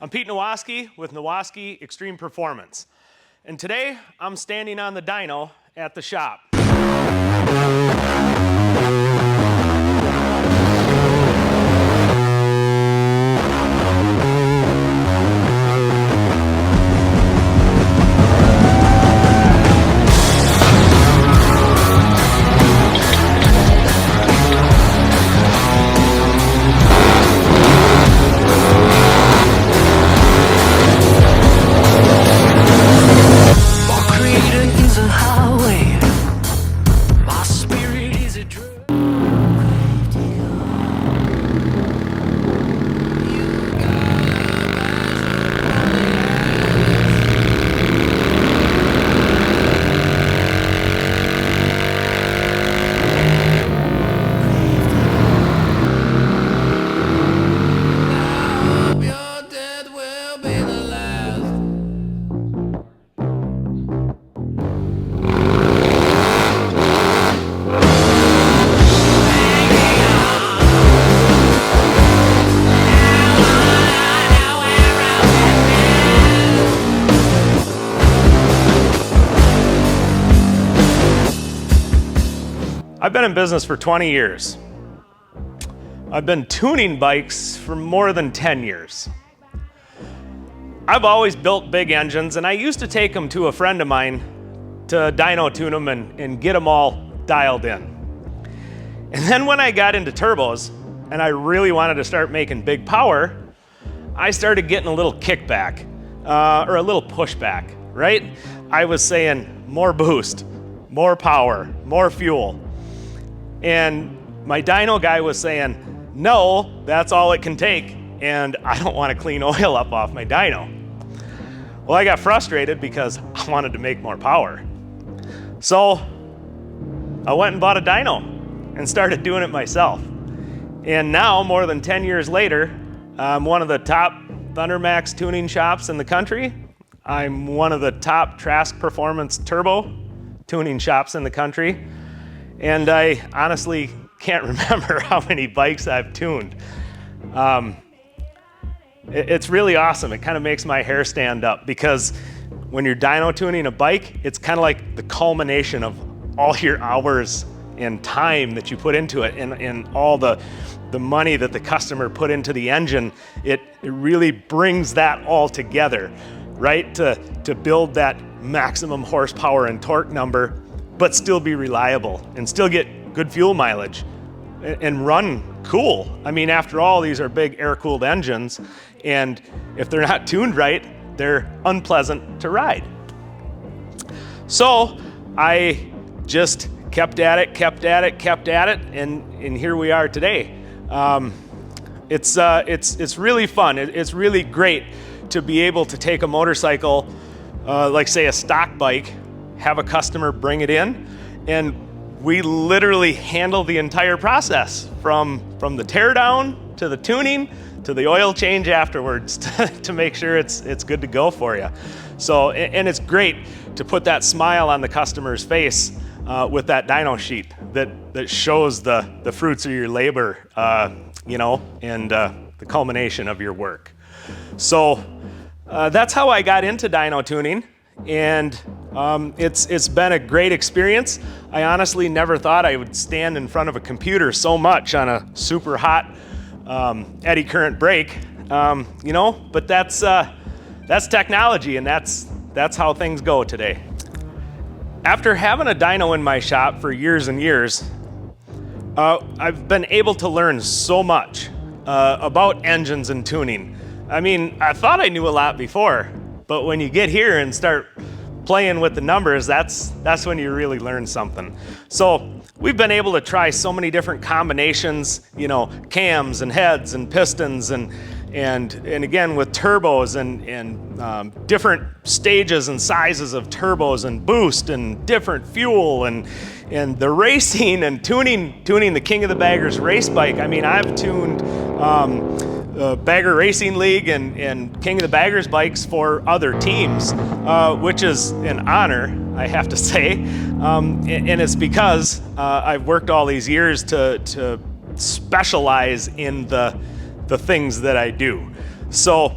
I'm Pete Nowaski with Nowaski Extreme Performance, and today I'm standing on the dyno at the shop. I've been in business for 20 years. I've been tuning bikes for more than 10 years. I've always built big engines, and I used to take them to a friend of mine to dyno tune them and get them all dialed in. And then when I got into turbos and I really wanted to start making big power, I started getting a little kickback or a little pushback, right? I was saying more boost, more power, more fuel. And my dyno guy was saying, no, that's all it can take, and I don't want to clean oil up off my dyno. Well, I got frustrated because I wanted to make more power. So I went and bought a dyno and started doing it myself. And now, more than 10 years later, I'm one of the top ThunderMax tuning shops in the country. I'm one of the top Trask Performance Turbo tuning shops in the country. And I honestly can't remember how many bikes I've tuned. It's really awesome. It kind of makes my hair stand up because when you're dyno tuning a bike, it's kind of like the culmination of all your hours and time that you put into it and all the money that the customer put into the engine. It really brings that all together, right? To build that maximum horsepower and torque number, but still be reliable and still get good fuel mileage and run cool. I mean, after all, these are big air-cooled engines, and if they're not tuned right, they're unpleasant to ride. So I just kept at it, and here we are today. It's really fun. It's really great to be able to take a motorcycle, like say a stock bike, have a customer bring it in, and we literally handle the entire process from the teardown to the tuning to the oil change afterwards to make sure it's good to go for you. So, and it's great to put that smile on the customer's face with that dyno sheet that shows the fruits of your labor, and the culmination of your work. So that's how I got into dyno tuning. And it's been a great experience. I honestly never thought I would stand in front of a computer so much on a super hot eddy current brake, but that's technology, and that's how things go today. After having a dyno in my shop for years and years, I've been able to learn so much about engines and tuning. I mean, I thought I knew a lot before, but when you get here and start playing with the numbers, that's when you really learn something. So we've been able to try so many different combinations, cams and heads and pistons and again with turbos and different stages and sizes of turbos and boost and different fuel and the racing and tuning the King of the Baggers race bike. I mean, I've tuned Bagger Racing League and King of the Baggers bikes for other teams, which is an honor, I have to say. And it's because I've worked all these years to specialize in the things that I do. So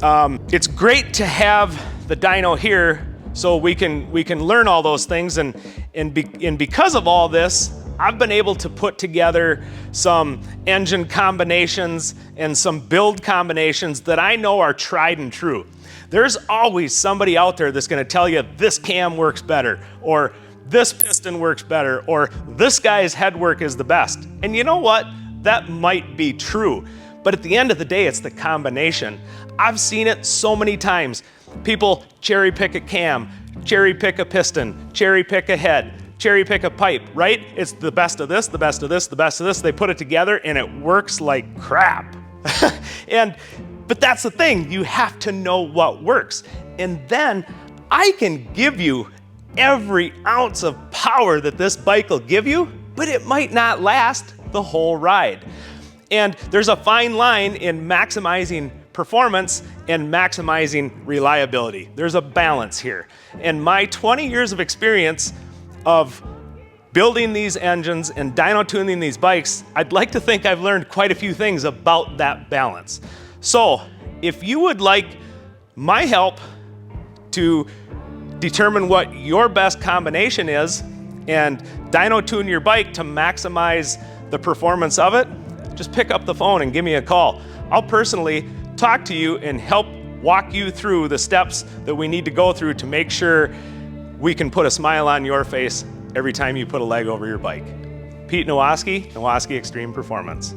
It's great to have the dyno here so we can learn all those things, and because of all this, I've been able to put together some engine combinations and some build combinations that I know are tried and true. There's always somebody out there that's going to tell you this cam works better, or this piston works better, or this guy's head work is the best. And you know what? That might be true. But at the end of the day, it's the combination. I've seen it so many times. People cherry pick a cam, cherry pick a piston, cherry pick a head, cherry pick a pipe, right? It's the best of this, the best of this, the best of this. They put it together and it works like crap. But that's the thing, you have to know what works. And then I can give you every ounce of power that this bike will give you, but it might not last the whole ride. And there's a fine line in maximizing performance and maximizing reliability. There's a balance here. And my 20 years of experience of building these engines and dyno tuning these bikes, I'd like to think I've learned quite a few things about that balance. So if you would like my help to determine what your best combination is and dyno tune your bike to maximize the performance of it, just pick up the phone and give me a call. I'll personally talk to you and help walk you through the steps that we need to go through to make sure we can put a smile on your face every time you put a leg over your bike. Pete Nowaski, Nowaski Extreme Performance.